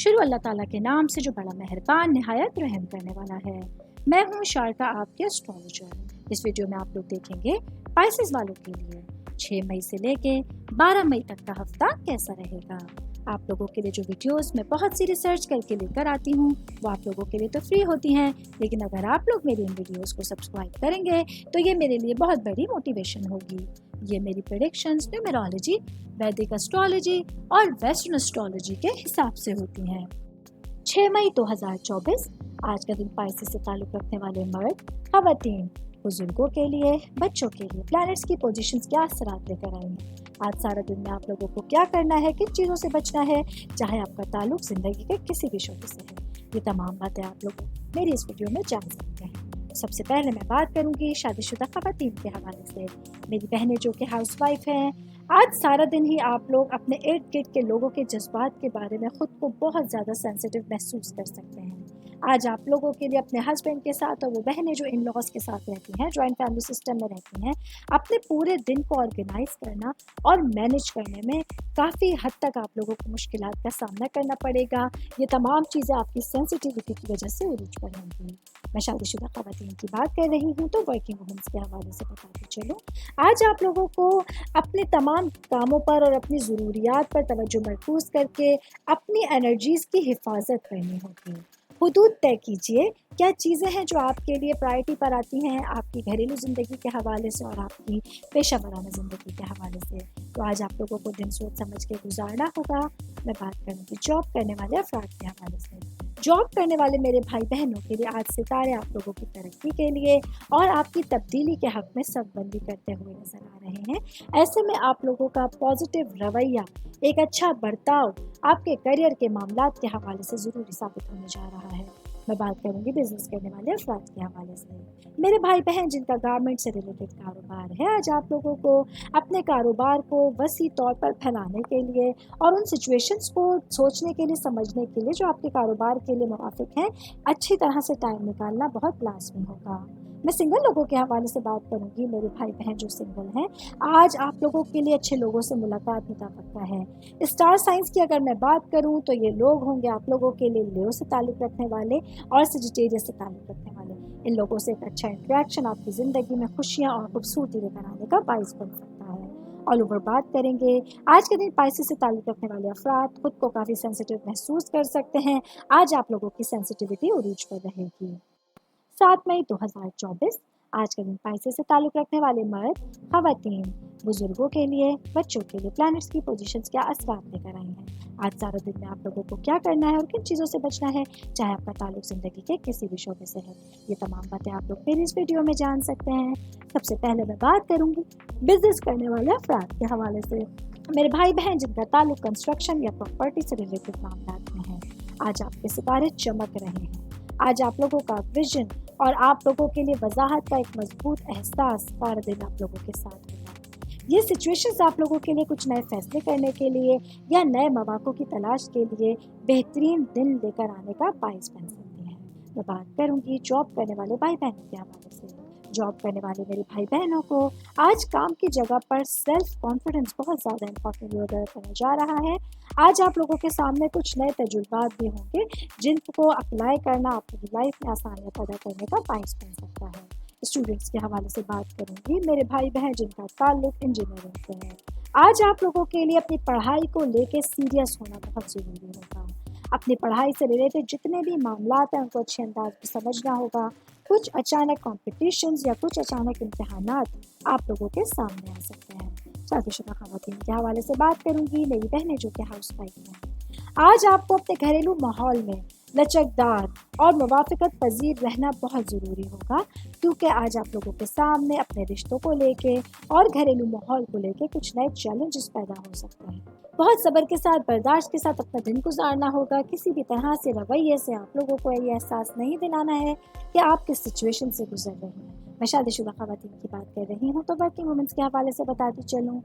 شروع اللہ تعالیٰ کے نام سے جو بڑا مہربان نہایت رحم کرنے والا ہے۔ میں ہوں شارکا، آپ کے اسٹرالوجر۔ اس ویڈیو میں آپ لوگ دیکھیں گے اسپائسز والوں کے لیے 6 مئی سے لے کے 12 مئی تک کا ہفتہ کیسا رہے گا۔ آپ لوگوں کے لیے جو ویڈیوز میں بہت سی ریسرچ کر کے لے کر آتی ہوں وہ آپ لوگوں کے لیے تو فری ہوتی ہیں، لیکن اگر آپ لوگ میری ان ویڈیوز کو سبسکرائب کریں گے تو یہ میرے لیے بہت بڑی موٹیویشن ہوگی۔ یہ میری پریڈکشنز نیومرولوجی، ویدک اسٹرالوجی اور ویسٹرن اسٹرالوجی کے حساب سے ہوتی ہیں۔ 6 مئی 2024 آج کا دن پائسس سے تعلق رکھنے والے مرد، خواتین، بزرگوں کے لیے، بچوں کے لیے پلانٹس کی پوزیشنز کیا اثرات لے کر آئی ہیں۔ آج سارا دن میں آپ لوگوں کو کیا کرنا ہے، کن چیزوں سے بچنا ہے، چاہے آپ کا تعلق زندگی کے کسی بھی شعبے سے ہے، یہ تمام باتیں آپ لوگ میری اس ویڈیو میں جان سکتے ہیں۔ سب سے پہلے میں بات کروں گی شادی شدہ خواتین کے حوالے سے۔ میری بہنیں جو کہ ہاؤس وائف ہیں، آج سارا دن ہی آپ لوگ اپنے ارد گرد کے لوگوں کے جذبات کے بارے میں خود کو بہت زیادہ سینسیٹیو محسوس کر سکتے ہیں۔ آج آپ لوگوں کے لیے اپنے ہسبینڈ کے ساتھ اور وہ بہنیں جو ان لاس کے ساتھ رہتی ہیں، جوائنٹ فیملی سسٹم میں رہتی ہیں، اپنے پورے دن کو آرگنائز کرنا اور مینیج کرنے میں کافی حد تک آپ لوگوں کو مشکلات کا سامنا کرنا پڑے گا۔ یہ تمام چیزیں آپ کی سینسیٹیوٹی کی وجہ سے عروج پر ہوں گی۔ میں شادی شدہ خواتین کی بات کر رہی ہوں تو ورکنگ وومنس کے حوالے سے بتاتی چلوں، آج آپ لوگوں کو اپنے تمام کاموں پر اور اپنی ضروریات پر توجہ مرکوز کر کے اپنی انرجیز کی حفاظت کرنی ہوگی۔ حدود طے کیجیے، کیا چیزیں ہیں جو آپ کے لیے پرائرٹی پر آتی ہیں آپ کی گھریلو زندگی کے حوالے سے اور آپ کی پیشہ ورانہ زندگی کے حوالے سے۔ تو آج آپ لوگوں کو دن سوچ سمجھ کے گزارنا ہوگا۔ میں بات کروں گی جاب کرنے والے افراد کے حوالے سے۔ جاب کرنے والے میرے بھائی بہنوں کے لیے آج ستارے آپ لوگوں کی ترقی کے لیے اور آپ کی تبدیلی کے حق میں صف بندی کرتے ہوئے نظر آ رہے ہیں۔ ایسے میں آپ لوگوں کا پازیٹیو رویہ، ایک اچھا برتاؤ آپ کے کیریئر کے معاملات کے حوالے سے ضروری ثابت ہونے جا رہا ہے۔ میں بات کروں گی بزنس کرنے والے افراد کے حوالے سے۔ میرے بھائی بہن جن کا گارمنٹ سے ریلیٹڈ کاروبار ہے، آج آپ لوگوں کو اپنے کاروبار کو وسیع طور پر پھیلانے کے لیے اور ان سچویشنز کو سوچنے کے لیے، سمجھنے کے لیے جو آپ کے کاروبار کے لیے موافق ہیں، اچھی طرح سے ٹائم نکالنا بہت لازمی ہوگا۔ میں سنگل لوگوں کے حوالے سے بات کروں گی، میرے بھائی بہن جو سنگل ہیں، آج آپ لوگوں کے لیے اچھے لوگوں سے ملاقات متوقع ہے۔ اسٹار سائنس کی اگر میں بات کروں تو یہ لوگ ہوں گے آپ لوگوں کے لیے لیو سے تعلق رکھنے والے اور سیجیٹیریس سے تعلق رکھنے والے۔ ان لوگوں سے ایک اچھا انٹریکشن آپ کی زندگی میں خوشیاں اور خوبصورتی لے کر آنے کا باعث بن سکتا ہے۔ آل اوور بات کریں گے، آج کے دن پائسس سے تعلق رکھنے والے افراد خود کو کافی سینسیٹیو محسوس کر سکتے ہیں۔ آج آپ لوگوں کی سینسیٹیوٹی عروج پر رہے گی۔ 7 مئی 2024 آج کا دن پائسس سے تعلق رکھنے والے مرد، خواتین، بزرگوں کے لیے، بچوں کے لیے پلانٹس کی پوزیشنز کیا اثرات لے کر آئی ہیں۔ آج سارا دن میں آپ لوگوں کو کیا کرنا ہے اور کن چیزوں سے بچنا ہے، چاہے آپ کا تعلق زندگی کے کسی بھی شعبے سے ہے، یہ تمام باتیں آپ لوگ میری اس ویڈیو میں جان سکتے ہیں۔ سب سے پہلے میں بات کروں گی بزنس کرنے والے افراد کے حوالے سے۔ میرے بھائی بہن جن کا تعلق کنسٹرکشن یا پراپرٹی سے ریلیٹڈ معاملات میں ہے، آج آپ کے ستارے چمک رہے ہیں۔ آج آپ لوگوں کا ویژن اور آپ لوگوں کے لیے وضاحت کا ایک مضبوط احساس سارا دن آپ لوگوں کے ساتھ ہوگا۔ یہ سچویشنز آپ لوگوں کے لیے کچھ نئے فیصلے کرنے کے لیے یا نئے مواقع کی تلاش کے لیے بہترین دن لے کر آنے کا باعث بن سکتی ہیں۔ میں بات کروں گی جاب کرنے والے بھائی بہنوں کے حوالے سے۔ جاب کرنے والے میرے بھائی بہنوں کو آج کام کی جگہ پر سیلف کانفیڈنس بہت زیادہ امپورٹنٹ رول ادا کرنے جا رہا ہے۔ آج آپ لوگوں کے سامنے کچھ نئے تجربات بھی ہوں گے جن کو اپلائی کرنا آپ کی لائف میں آسانیاں پیدا کرنے کا باعث بن سکتا ہے۔ اسٹوڈنٹس کے حوالے سے بات کروں گی، میرے بھائی بہن جن کا تعلق انجینئرنگ سے ہے، آج آپ لوگوں کے لیے اپنی پڑھائی کو لے کے سیریس ہونا بہت ضروری ہوگا۔ اپنی پڑھائی سے ریلیٹڈ جتنے بھی معاملات ہیں ان کو اچھے انداز میں سمجھنا ہوگا۔ کچھ اچانک کمپٹیشنز یا کچھ اچانک امتحانات آپ لوگوں کے سامنے آ سکتے ہیں۔ شادی شدہ خواتین کے حوالے سے بات کروں گی، میری بہنیں جو کہ ہاؤس وائف ہیں، آج آپ کو اپنے گھریلو ماحول میں لچکدار اور موافقت پذیر رہنا بہت ضروری ہوگا، کیونکہ آج آپ لوگوں کے سامنے اپنے رشتوں کو لے کے اور گھریلو ماحول کو لے کے کچھ نئے چیلنجز پیدا ہو سکتے ہیں۔ بہت صبر کے ساتھ، برداشت کے ساتھ اپنا دن گزارنا ہوگا۔ کسی بھی طرح سے رویے سے آپ لوگوں کو یہ احساس نہیں دلانا ہے کہ آپ کس سچویشن سے گزر رہے ہیں۔ میں شادی شدہ خواتین کی بات کر رہی ہوں تو ورکنگ وومنس کے حوالے سے بتاتی چلوں،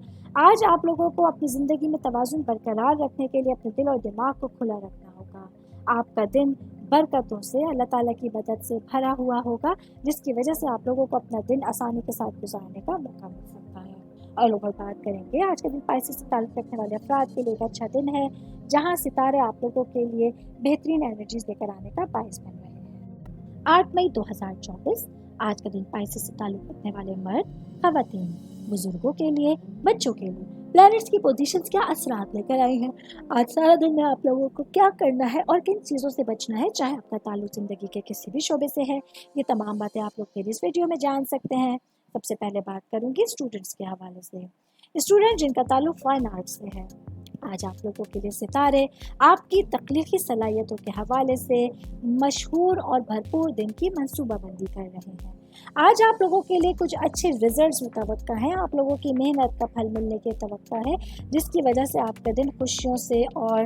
آج آپ لوگوں کو اپنی زندگی میں توازن برقرار رکھنے کے لیے اپنے دل اور دماغ کو کھلا رکھنا ہوگا۔ آپ کا دن برکتوں سے، اللہ تعالیٰ کی مدد سے بھرا ہوا ہوگا، جس کی وجہ سے آپ لوگوں کو اپنا دن آسانی کے ساتھ گزارنے کا موقع مل سکتا ہے۔ ऑल ओवर बात करेंगे आज के दिन पाइसेस से ताल्लुक़ रखने वाले अफराद के लिए एक अच्छा दिन है, जहां सितारे आप लोगों के लिए बेहतरीन एनर्जीज लेकर आने का बाइस बन रहे हैं। 8 मई 2024 आज का दिन पाइसेस से ताल्लुक़ रखने वाले मर्द, ख़वातीन, बुजुर्गों के लिए, बच्चों के लिए प्लैनेट्स की पोजीशंस क्या असरात लेकर आई हैं। आज सारा दिन में आप लोगों को क्या करना है और किन चीज़ों से बचना है, चाहे आपका ताल्लुक ज़िंदगी के किसी भी शोबे से है, ये तमाम बातें आप लोग मेरी इस वीडियो में जान सकते हैं। सबसे पहले बात करूंगी स्टूडेंट्स के हवाले से। स्टूडेंट जिनका ताल्लुक फाइन आर्ट्स से है, आज आप लोगों के लिए सितारे आपकी तख्लीकी सलाहियतों के हवाले से मशहूर और भरपूर दिन की मंसूबाबंदी कर रहे हैं। आज आप लोगों के लिए कुछ अच्छे रिजल्ट्स मुतवक्का हैं, आप लोगों की मेहनत का फल मिलने की तवक्का है, जिसकी वजह से आपका दिन खुशियों से और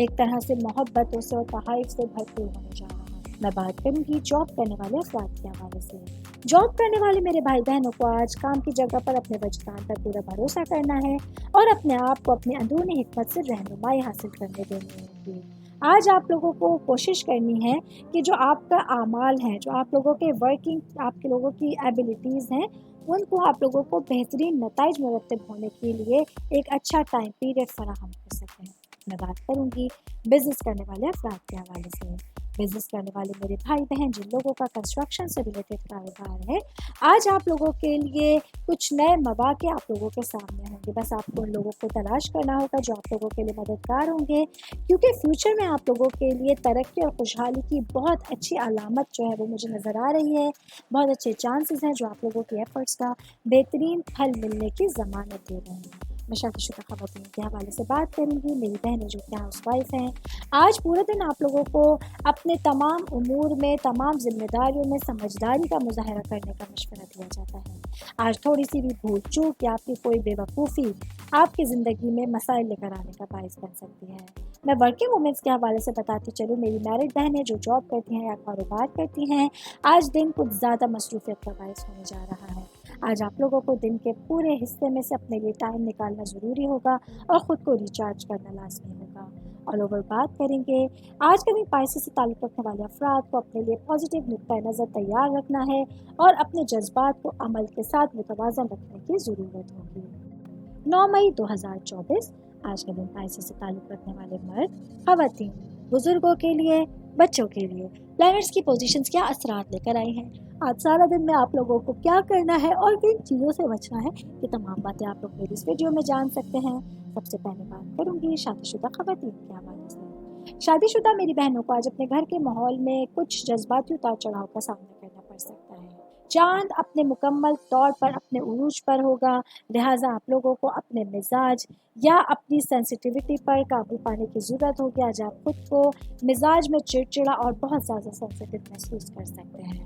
एक तरह से मोहब्बतों से और तहाइफ से भरपूर होने जा रहा है। मैं बात करूंगी जॉब करने वाले अफराद के हवाले से। जॉब करने वाले मेरे भाई बहनों को आज काम की जगह पर अपने वजदान पर पूरा भरोसा करना है और अपने आप को अपनी अंदरूनी हिकमत से रहनुमाई हासिल करने देनी होगी। आज आप लोगों को कोशिश करनी है कि जो आपका आमाल है, जो आप लोगों के वर्किंग, आपके लोगों की एबिलिटीज़ हैं, उनको आप लोगों को बेहतरीन नताइज मुरतब होने के लिए एक अच्छा टाइम पीरियड फराहम कर सकें। मैं बात करूंगी बिजनेस करने वाले अफराद के हवाले से। बिजनेस करने वाले मेरे भाई बहन जिन लोगों का कंस्ट्रक्शन से रिलेटेड कारोबार है, आज आप लोगों के लिए कुछ नए मौके आप लोगों के सामने होंगे। बस आपको उन लोगों को तलाश करना होगा जो आप लोगों के लिए मददगार होंगे, क्योंकि फ्यूचर में आप लोगों के लिए तरक्की और खुशहाली की बहुत अच्छी अलामत जो है वो मुझे नज़र आ रही है। बहुत अच्छे चांसेस हैं जो आप लोगों के एफर्ट्स का बेहतरीन फल मिलने की ज़मानत दे रहे हैं। मैं शादीशुदा ख़वातीन के हवाले से बात करूंगी। मेरी बहनें जो कि हाउस वाइफ हैं, आज पूरे दिन आप लोगों को अपने तमाम उमूर में, तमाम जिम्मेदारियों में समझदारी का मुजाहरा करने का मशवरा दिया जाता है। आज थोड़ी सी भी भूल चूक या आपकी कोई बेवकूफ़ी आपकी ज़िंदगी में मसाइल लेकर आने का बायस बन सकती है। मैं वर्किंग वुमेंस के हवाले से बताती चलूँ, मेरी मैरिड बहनें जो जॉब करती हैं या कारोबार करती हैं, आज दिन कुछ ज़्यादा मसरूफियत का बायस होने जा रहा है। आज आप लोगों को दिन के पूरे हिस्से में से अपने लिए टाइम निकालना ज़रूरी होगा और ख़ुद को रिचार्ज करना लाजमी होगा। ऑल ओवर बात करेंगे आज के दिन पाइसेस से ताल्लुक़ रखने वाले अफराद को अपने लिए पॉजिटिव नुक्ता नज़र तैयार रखना है और अपने जज्बात को अमल के साथ मुतवाज़न रखने की ज़रूरत होगी। 9 मई 2024 आज के दिन पाइसेस से ताल्लुक़ रखने वाले मर्द, ख़वातीन, बुजुर्गों के लिए, बच्चों के लिए प्लैनेट्स की पोजीशंस क्या असरात लेकर आई हैं। आज सारा दिन में आप लोगों को क्या करना है और किन चीज़ों से बचना है, ये तमाम बातें आप लोग मेरी इस वीडियो में जान सकते हैं। सबसे पहले बात करूंगी शादीशुदा ख़वातीन के हवाले से। शादीशुदा मेरी बहनों को आज अपने घर के माहौल में कुछ जज्बाती उतार चढ़ाव का सामना करना पड़ सकता है। चांद अपने मुकम्मल तौर पर अपने उरूज पर होगा, लिहाजा आप लोगों को अपने मिजाज या अपनी सेंसिटिविटी पर काबू पाने की ज़रूरत होगी। आज आप खुद को मिजाज में चिड़चिड़ा और बहुत ज़्यादा सेंसिटिव महसूस कर सकते हैं।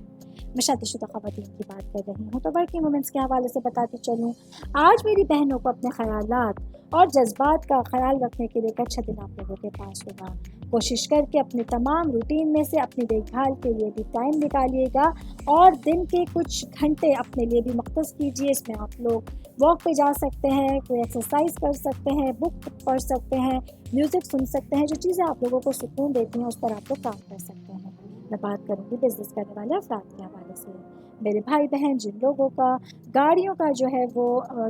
मैं शादीशुदा ख़वातीन की बात कर रही हूँ, तो वर्किंग वुमेंस के हवाले से बताती चलूँ, आज मेरी बहनों को अपने ख़यालात और जज्बात का ख्याल रखने के लिए एक अच्छा दिन आप लोगों के पास होगा। कोशिश करके अपने तमाम रूटीन में से अपनी देखभाल के लिए भी टाइम निकालिएगा और दिन के कुछ घंटे अपने लिए भी मख्तस कीजिए। इसमें आप लोग वॉक पे जा सकते हैं, कोई एक्सरसाइज कर सकते हैं, बुक पढ़ सकते हैं, म्यूज़िक सुन सकते हैं। जो चीज़ें आप लोगों को सुकून देती हैं उस पर आप लोग काम कर सकते हैं। मैं बात करूँगी बिजनेस करने वाले अफराद के हवाले से। मेरे भाई बहन जिन लोगों का गाड़ियों का जो है वो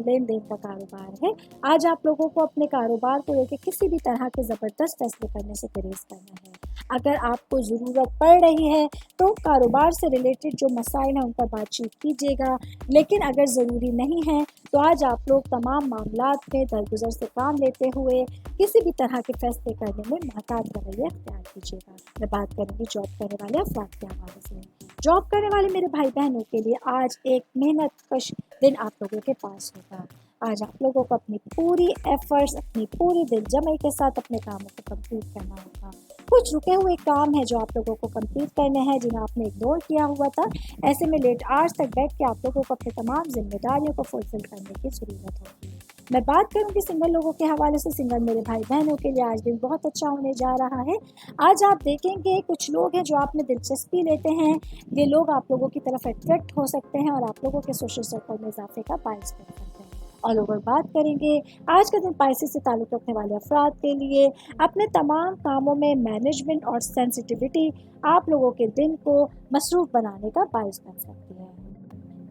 लेन देन का कारोबार है, आज आप लोगों को अपने कारोबार को लेकर किसी भी तरह के ज़बरदस्त फैसले करने से परहेज़ करना है। अगर आपको ज़रूरत पड़ रही है तो कारोबार से रिलेटेड जो मसाइल हैं उन पर बातचीत कीजिएगा, लेकिन अगर ज़रूरी नहीं है तो आज आप लोग तमाम मामलात में दरगुजर से काम लेते हुए किसी भी तरह के फैसले करने में महतात रवैया अख्तियार कीजिएगा। मैं बात करूँगी जॉब करने वाले अफराद के हवाले से। जॉब करने वाले मेरे भाई बहनों के लिए आज एक मेहनत कश दिन आप लोगों के पास होगा। आज आप लोगों को अपनी पूरी एफर्ट्स, अपनी पूरी दिलजमई के साथ अपने कामों को कंप्लीट करना होगा। कुछ रुके हुए काम है जो आप लोगों को कंप्लीट करने हैं, जिन्हें आपने इग्नोर किया हुआ था। ऐसे में लेट आवर्स तक बैठ के आप लोगों को अपनी तमाम जिम्मेदारियों को फुलफिल करने की ज़रूरत होगी। मैं बात करूंगी सिंगल लोगों के हवाले से। सिंगल मेरे भाई बहनों के लिए आज दिन बहुत अच्छा होने जा रहा है। आज आप देखेंगे कुछ लोग हैं जो आप में दिलचस्पी लेते हैं, ये लोग आप लोगों की तरफ अट्रैक्ट हो सकते हैं और आप लोगों के सोशल सर्कल में इजाफे का बायस बन सकते हैं। ऑल ओवर बात करेंगे आज का दिन पाइसेस से ताल्लुक़ रखने वाले अफराद के लिए अपने तमाम कामों में मैनेजमेंट और सेंसिटिविटी आप लोगों के दिन को मसरूफ़ बनाने का बायस बन सकती है।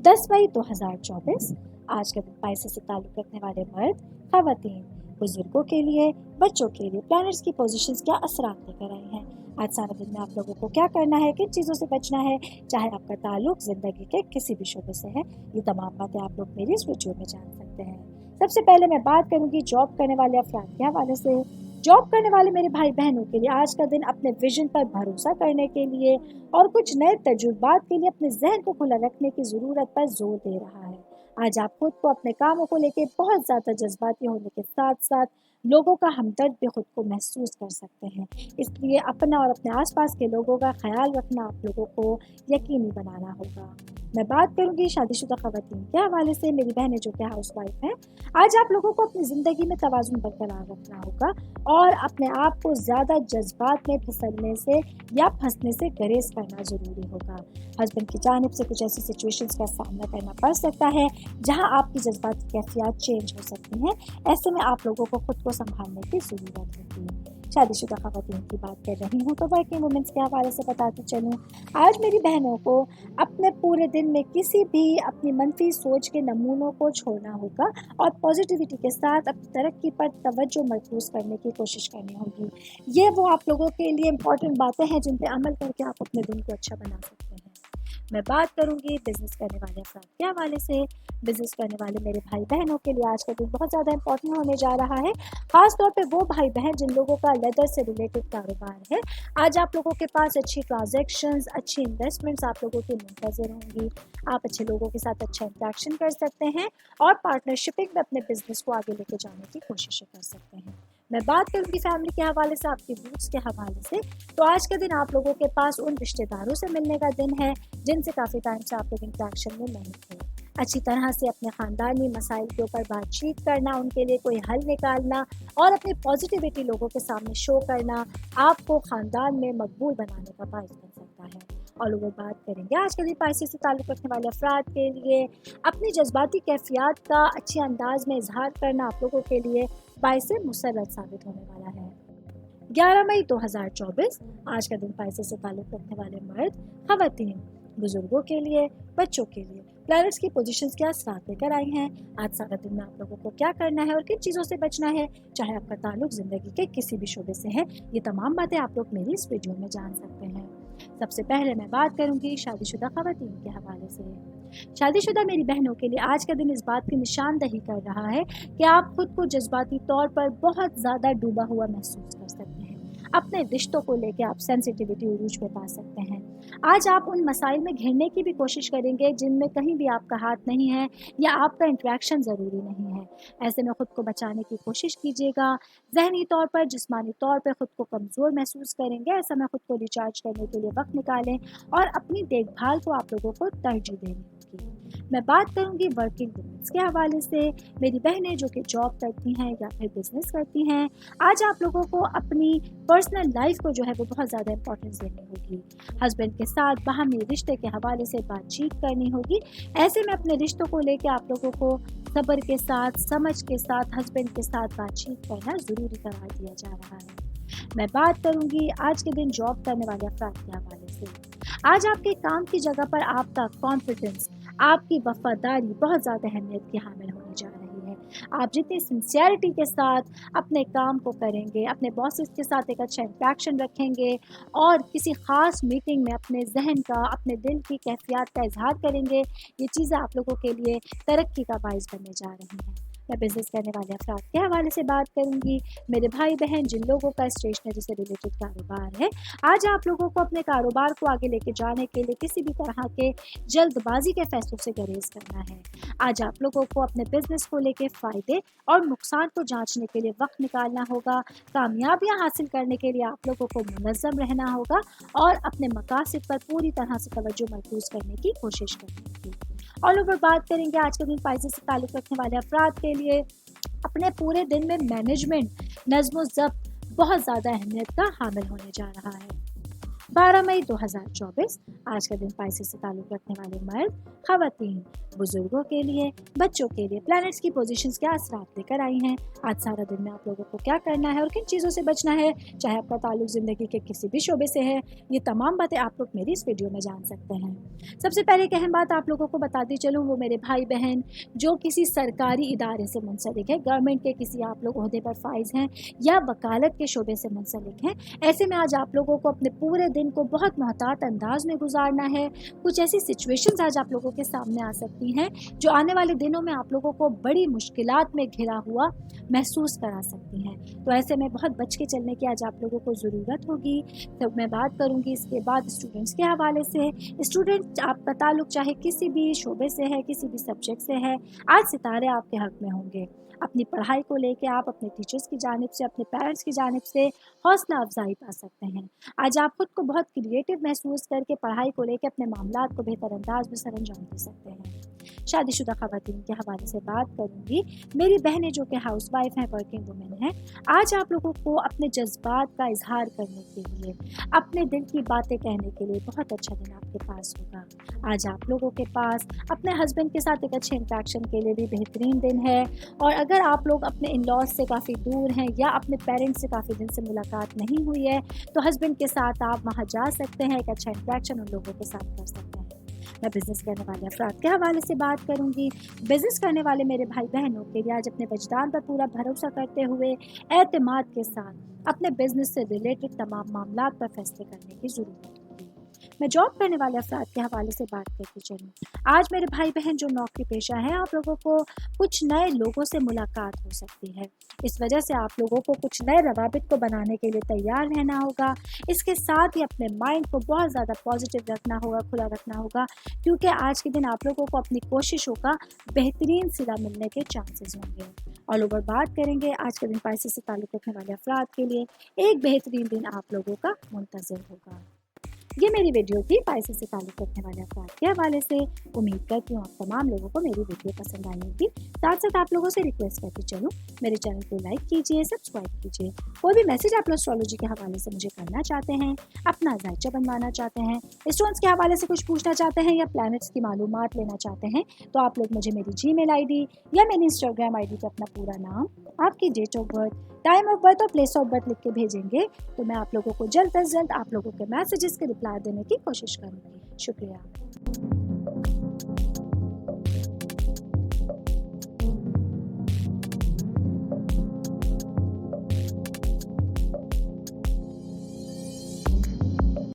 10 मई 2024 आज का दिन पाइसेस से ताल्लुक रखने वाले मर्द, खवातीन, बुजुर्गों के लिए, बच्चों के लिए प्लैनेट्स की पोजीशंस क्या असरात लेकर आई हैं। आज सारा दिन में आप लोगों को क्या करना है, किन चीज़ों से बचना है, चाहे आपका ताल्लुक ज़िंदगी के किसी भी शोबे से है, ये तमाम बातें आप लोग मेरी इस वीडियो में जान सकते हैं। सबसे पहले मैं बात करूंगी जॉब करने वाले अफराद के हवाले से। जॉब करने वाले मेरे भाई बहनों के लिए आज का दिन अपने विजन पर भरोसा करने के लिए और कुछ नए तजुर्बात के लिए अपने जहन को खुला रखने की ज़रूरत पर जोर दे रहा है। आज आप खुद को अपने कामों को लेकर बहुत ज़्यादा जज्बाती होने के साथ साथ लोगों का हमदर्द भी खुद को महसूस कर सकते हैं, इसलिए अपना और अपने आसपास के लोगों का ख्याल रखना आप लोगों को यकीनी बनाना होगा। मैं बात करूंगी शादीशुदा खवातीन के हवाले से। मेरी बहनें जो कि हाउस वाइफ हैं, आज आप लोगों को अपनी ज़िंदगी में तवाज़ुन बरकरार रखना होगा और अपने आप को ज़्यादा जज्बात में फिसलने से या फंसने से गुरेज करना ज़रूरी होगा। हस्बैंड की जानिब से कुछ ऐसी सिचुएशंस का सामना करना पड़ सकता है जहां आपकी जज्बाती कैफियत चेंज हो सकती हैं। ऐसे में आप लोगों को खुद को संभालने की ज़रूरत होती है। शादीशुदा खवातीन की बात कर रही हूँ तो वर्किंग वुमेन्स के हवाले से बताती चलूँ, आज मेरी बहनों को अपने पूरे दिन में किसी भी अपनी मनफी सोच के नमूनों को छोड़ना होगा और पॉजिटिविटी के साथ अपनी तरक्की पर तवज्जो मरकूज़ करने की कोशिश करनी होगी। ये वो आप लोगों के लिए इम्पॉर्टेंट बातें हैं जिन पर अमल करके आप अपने दिन को अच्छा बना सकते हैं। मैं बात करूंगी बिजनेस करने वाले अफराद के हवाले से। बिजनेस करने वाले मेरे भाई बहनों के लिए आज का दिन बहुत ज़्यादा इंपॉर्टेंट होने जा रहा है, खास तौर पे वो भाई बहन जिन लोगों का लेदर से रिलेटेड कारोबार है। आज आप लोगों के पास अच्छी ट्रांजैक्शंस, अच्छी इन्वेस्टमेंट्स आप लोगों की मुंतज़र होंगी। आप अच्छे लोगों के साथ अच्छा इंटरेक्शन कर सकते हैं और पार्टनरशिपिंग में अपने बिजनेस को आगे लेके जाने की कोशिश कर सकते हैं। मैं बात करूंगी फैमिली के हवाले से, आपके रूट्स के हवाले से, तो आज के दिन आप लोगों के पास उन रिश्तेदारों से मिलने का दिन है जिनसे काफ़ी टाइम से आप लोग इंटरेक्शन में नहीं थे। अच्छी तरह से अपने ख़ानदानी मसाइल के ऊपर बातचीत करना, उनके लिए कोई हल निकालना और अपनी पॉजिटिविटी लोगों के सामने शो करना आपको ख़ानदान में मकबूल बनाने का बायस बन सकता है। ऑल ओवर बात करेंगे आज के दिन पाइसेस से ताल्लुक़ रखने वाले अफराद के लिए अपनी जज्बाती कैफियत का अच्छे अंदाज में इजहार करना आप लोगों के लिए बाइस मुसर्रत साबित होने वाला है। 11 मई 2024 आज का दिन पाइसेस से ताल्लुक़ रखने वाले मर्द, खवातीन, बुजुर्गों के लिए, बच्चों के लिए प्लैनेट्स की पोजीशंस क्या साथ लेकर आई हैं। आज सारा दिन में आप लोगों को क्या करना है और किन चीज़ों से बचना है, चाहे आपका ताल्लुक ज़िंदगी के किसी भी शोबे से है, ये तमाम बातें आप लोग मेरी इस वीडियो में जान सकते हैं। सबसे पहले मैं बात करूंगी शादीशुदा खवातीन के हवाले से। शादीशुदा मेरी बहनों के लिए आज का दिन इस बात की निशानदही कर रहा है कि आप खुद को जज्बाती तौर पर बहुत ज़्यादा डूबा हुआ महसूस कर सकते हैं। अपने रिश्तों को लेकर आप सेंसिटिविटी उरूज पे पा सकते हैं। आज आप उन मसाइल में घिरने की भी कोशिश करेंगे जिनमें कहीं भी आपका हाथ नहीं है या आपका इंटरेक्शन ज़रूरी नहीं है। ऐसे में ख़ुद को बचाने की कोशिश कीजिएगा। जहनी तौर पर, जिस्मानी तौर पर ख़ुद को कमज़ोर महसूस करेंगे। ऐसा में ख़ुद को रिचार्ज करने के लिए वक्त निकालें और अपनी देखभाल को आप लोगों को तरजीह देनी होगी। मैं बात करूंगी वर्किंग वुमेन्स के हवाले से। मेरी बहनें जो कि जॉब करती हैं या फिर बिजनेस करती हैं, आज आप लोगों को अपनी पर्सनल लाइफ को जो है वो बहुत ज़्यादा इंपॉर्टेंस देनी होगी। हस्बैंड के साथ बाहमी रिश्ते के हवाले से बातचीत करनी होगी। ऐसे में अपने रिश्तों को लेकर आप लोगों को सब्र के साथ, समझ के साथ हस्बैंड के साथ बातचीत करना ज़रूरी करार दिया जा रहा है। मैं बात करूंगी आज के दिन जॉब करने वाले अफराद के हवाले से। आज आपके काम की जगह पर आपका कॉन्फिडेंस, आपकी वफादारी बहुत ज़्यादा अहमियत की हामिल होने जा रही है। आप जितनी सिंसियरिटी के साथ अपने काम को करेंगे, अपने बॉसेस के साथ एक अच्छा इंटरेक्शन रखेंगे और किसी ख़ास मीटिंग में अपने जहन का, अपने दिल की कैफियत का इजहार करेंगे, ये चीज़ें आप लोगों के लिए तरक्की का बाइस बनने जा रही हैं। मैं बिज़नेस करने वाले अफराद के हवाले से बात करूंगी। मेरे भाई बहन जिन लोगों का स्टेशनरी से रिलेटेड कारोबार है, आज आप लोगों को अपने कारोबार को आगे लेके जाने के लिए किसी भी तरह के जल्दबाजी के फैसलों से गुरेज करना है। आज आप लोगों को अपने बिजनेस को लेके फ़ायदे और नुकसान को जांचने के लिए वक्त निकालना होगा। कामयाबियाँ हासिल करने के लिए आप लोगों को मुनज़्ज़म रहना होगा और अपने मकासद पर पूरी तरह से तवज्जो मरकूज़ करने की कोशिश करनी होगी। ऑल ओवर बात करेंगे आज के दिन पाइसेस से ताल्लुक़ रखने वाले अफराद के लिए अपने पूरे दिन में मैनेजमेंट, नज़्म व ज़ब्त बहुत ज़्यादा अहमियत का हामिल होने जा रहा है। 12 मई 2024 आज का दिन पाइसेस से ताल्लुक रखने वाले मर्द, खवातीन, बुजुर्गों के लिए, बच्चों के लिए प्लैनेट्स की पोजीशंस क्या असरात लेकर आई हैं। आज सारा दिन में आप लोगों को क्या करना है और किन चीज़ों से बचना है, चाहे आपका ताल्लुक ज़िंदगी के किसी भी शोबे से है, ये तमाम बातें आप लोग मेरी इस वीडियो में जान सकते हैं। सबसे पहले एक अहम बात आप लोगों को बताती चलूँ, वो मेरे भाई बहन जो किसी सरकारी इदारे से मुंसलिक है, गवर्नमेंट के किसी आप लोग ओहदे पर फाइज हैं या वकालत के शोबे से मुंसलिक हैं, ऐसे में आज आप लोगों को अपने पूरे दिन को बहुत मोहतात अंदाज में गुजारना है। कुछ ऐसी सिचुएशंस आज आप लोगों के सामने आ सकती हैं जो आने वाले दिनों में आप लोगों को बड़ी मुश्किलात में घिरा हुआ महसूस करा सकती हैं। तो ऐसे में बहुत बच के चलने की आज आप लोगों को ज़रूरत होगी। तो मैं बात करूंगी इसके बाद स्टूडेंट्स के हवाले से। स्टूडेंट आपका ताल्लुक चाहे किसी भी शोबे से है, किसी भी सब्जेक्ट से है, आज सितारे आपके हक में होंगे। अपनी पढ़ाई को लेके आप अपने टीचर्स की जानिब से, अपने पेरेंट्स की जानिब से हौसला अफजाई पा सकते हैं। आज आप खुद को बहुत क्रिएटिव महसूस करके पढ़ाई को लेके अपने मामलात को बेहतर अंदाज में सर अंजाम दे सकते हैं। शादीशुदा खवातीन के हवाले से बात करूंगी। मेरी बहनें जो कि हाउस वाइफ हैं, वर्किंग वुमेन हैं, आज आप लोगों को अपने जज्बात का इजहार करने के लिए, अपने दिल की बातें कहने के लिए बहुत अच्छा दिन आपके पास होगा। आज आप लोगों के पास अपने हस्बैंड के साथ एक अच्छे इंटरेक्शन के लिए भी बेहतरीन दिन है। और अगर आप लोग अपने इन लॉज से काफ़ी दूर हैं या अपने पेरेंट्स से काफ़ी दिन से मुलाकात नहीं हुई है, तो हस्बैंड के साथ आप वहाँ जा सकते हैं, एक अच्छा इंटरेक्शन उन लोगों के साथ कर सकते हैं। मैं बिज़नेस करने वाले अफराद के हवाले से बात करूंगी। बिज़नेस करने वाले मेरे भाई बहनों के लिए आज अपने वजदान पर पूरा भरोसा करते हुए एतमाद के साथ अपने बिज़नेस से रिलेटेड तमाम मामलात पर फैसले करने की ज़रूरत होगी। मैं जॉब करने वाले अफराद के हवाले से बात करती चलूँ। आज मेरे भाई बहन जो नौकरी पेशा है, आप लोगों को कुछ नए लोगों से मुलाकात हो सकती है। इस वजह से आप लोगों को कुछ नए रवाबित को बनाने के लिए तैयार रहना होगा। इसके साथ ही अपने माइंड को बहुत ज़्यादा पॉजिटिव रखना होगा, खुला रखना होगा, क्योंकि आज के दिन आप लोगों को अपनी कोशिशों का बेहतरीन सिला मिलने के चांसेस होंगे। ऑल ओवर बात करेंगे आज के दिन पाइसेस से ताल्लुक़ रखने वाले अफराद के लिए एक बेहतरीन दिन आप लोगों का मुंतज़िर होगा। ये मेरी वीडियो थी पाइसेस से ताल्लुक़ रखने वाले अफराद के हवाले से। उम्मीद करती हूँ आप तमाम लोगों को मेरी वीडियो पसंद आई होगी। साथ साथ आप लोगों से रिक्वेस्ट करती चलूँ, मेरे चैनल को लाइक कीजिए, सब्सक्राइब कीजिए। कोई भी मैसेज आप एस्ट्रोलॉजी के हवाले से मुझे करना चाहते हैं, अपना जायचा बनवाना चाहते हैं, स्टोन्स के हवाले से कुछ पूछना चाहते हैं या प्लैनेट्स की मालूमात लेना चाहते हैं, तो आप लोग मुझे मेरी Gmail ID या मेरी इंस्टाग्राम ID पर अपना पूरा नाम, आपकी date of birth, time of birth और प्लेस ऑफ बर्थ लिख के भेजेंगे तो मैं आप लोगों को जल्द अज जल्द आप लोगों के मैसेजेस के रिप्लाई देने की कोशिश करूँगी। शुक्रिया।